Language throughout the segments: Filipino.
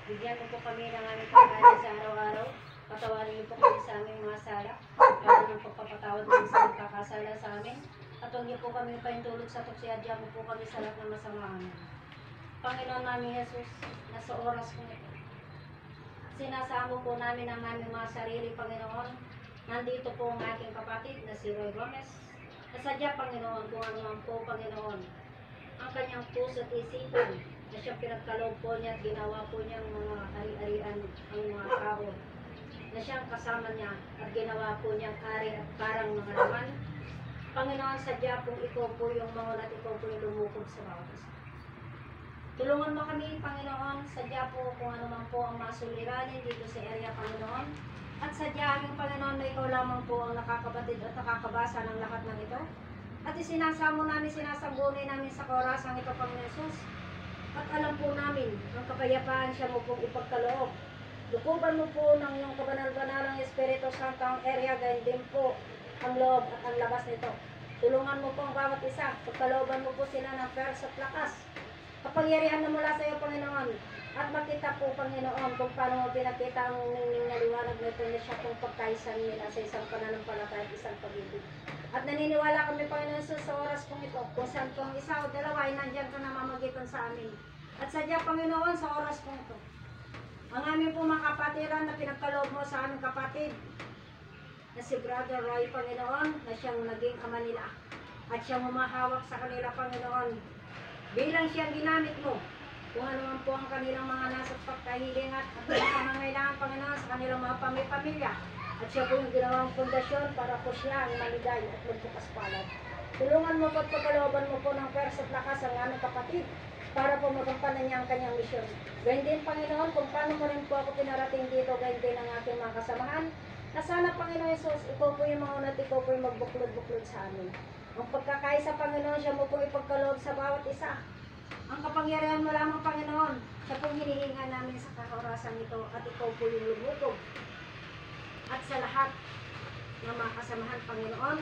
Bigyan mo po kami ng aming pagkain sa araw-araw. Patawarin niyo po kami sa aming mga sala. Para ng pagpapatawad din sa magkakasala sa amin. At huwag niyo po kami paintulog sa tuksyadya mo po kami sa lahat ng masamaan. Panginoon namin Jesus, nasa oras ko ito. Sinasamo po namin ang aming mga sarili, Panginoon. Nandito po ang aking kapatid na si Roy Gomez. Nasadya, Panginoon, kung ano man po, Panginoon, ang kanyang puso at isipan na siyang pinagkaloob po niya at ginawa po niyang mga ari-arian ang mga tao na siyang kasama niya at ginawa po niyang ari at parang mga laman. Panginoon, sadya pong ikaw po yung mga at ikaw po yung lumukob sa bawat isa. Tulungan mo kami, Panginoon, sadya po kung ano man po ang masuliranin dito sa area, Panginoon. At sadya aming Panginoon na ikaw lamang po ang nakakabatid at nakakabasa ng lahat ng ito. At isinasamo namin, sinasangguni namin sa korasang ito, Panginoon Jesus. At alam po namin, ang kapayapaan siya mo pong ipagkaloob. Lukuban mo po ng iyong kabanal-banalang Espiritu Santo ang area, gayon din po ang loob at ang labas nito. Tulungan mo po ang bawat isa. Pagkalooban mo po sila ng pers at lakas. Kapangyarihan na mula sa iyo, Panginoon. At makita po, Panginoon, kung paano mo pinakita ang ningning na liwanag na ito na siya kung pagkaisan nila sa isang pananampalataya at isang pag-ibig. At naniniwala kami, Panginoon, sa oras kong ito, kung saan kung isa o dalawa ay nandiyan ka na mamagitan sa amin. At sadya, Panginoon, sa oras kong ito, ang aming po mga kapatiran na pinagkaloob mo sa aming kapatid, na si Brother Roy, Panginoon, na siyang naging ama nila. At siyang humahawak sa kanila, Panginoon, bilang siyang ginamit mo, kung ano man po ang kanilang mga nasa pagkahilingan at mga pangangailangan, Panginoon, sa kanilang mga pamilya. At siya po yung ginawang pundasyon para po siya ang maligay at magbukas palad. Tulungan mo po at pagkalooban mo po ng pers at lakas ang aming kapatid para po magampanan niya ang kanyang misyon. Gayun din, Panginoon, kung paano mo rin po ako pinarating dito, gayun din ang aking mga kasamahan, na sana, Panginoon Jesus, ikaw po yung mga unat, ikaw po yung magbuklod-buklod sa amin. Ang pagkakaisa, Panginoon, siya mo po ipagkaloob sa bawat isa. Ang kapangyarihan mo lamang, Panginoon, siya pong hinihinga namin sa kaorasan ito at ikaw po yung lumukob. At sa lahat ng mga kasamahan, Panginoon,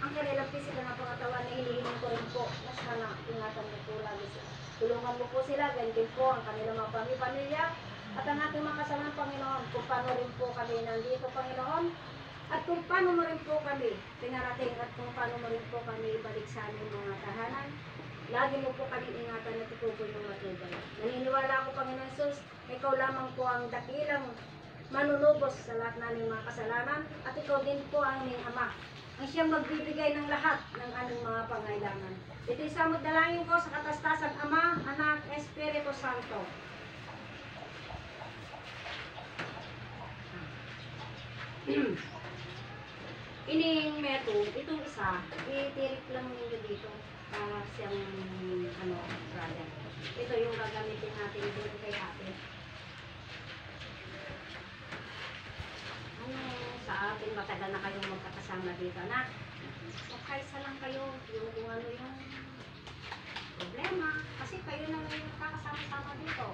ang kanilang pisikal na pangatawan na hinihingi ko rin po na sana ingatan mo po lagi sila. Tulungan mo po sila, ganyan din po ang kanilang mga pamilya at ang ating mga kasamahan, Panginoon, kung paano rin po kami nandito, Panginoon, at kung paano mo rin po kami pinarating at kung paano mo rin po kami ibalik sa aming mga tahanan. Lagi mo po kami ingatan at ikaw po yung matubay. Naniniwala ako, Panginoon Jesus, ikaw lamang po ang dakilang manunubos sa lahat naming mga kasalanan at ikaw din po ang aming Ama, ang siyang magbibigay ng lahat ng aming mga pangailangan. Ito'y samot dalangin ko sa katastasan Ama, Anak, Espiritu Santo. Ining meto, itong isa, itirik lang ninyo dito para siyang brother. Ito yung gagamitin natin dito kay ate. Sa atin, matagal na kayong magkakasama dito na. Magkaisa lang kayo yung ano yung problema. Kasi kayo na yung magkakasama-sama dito.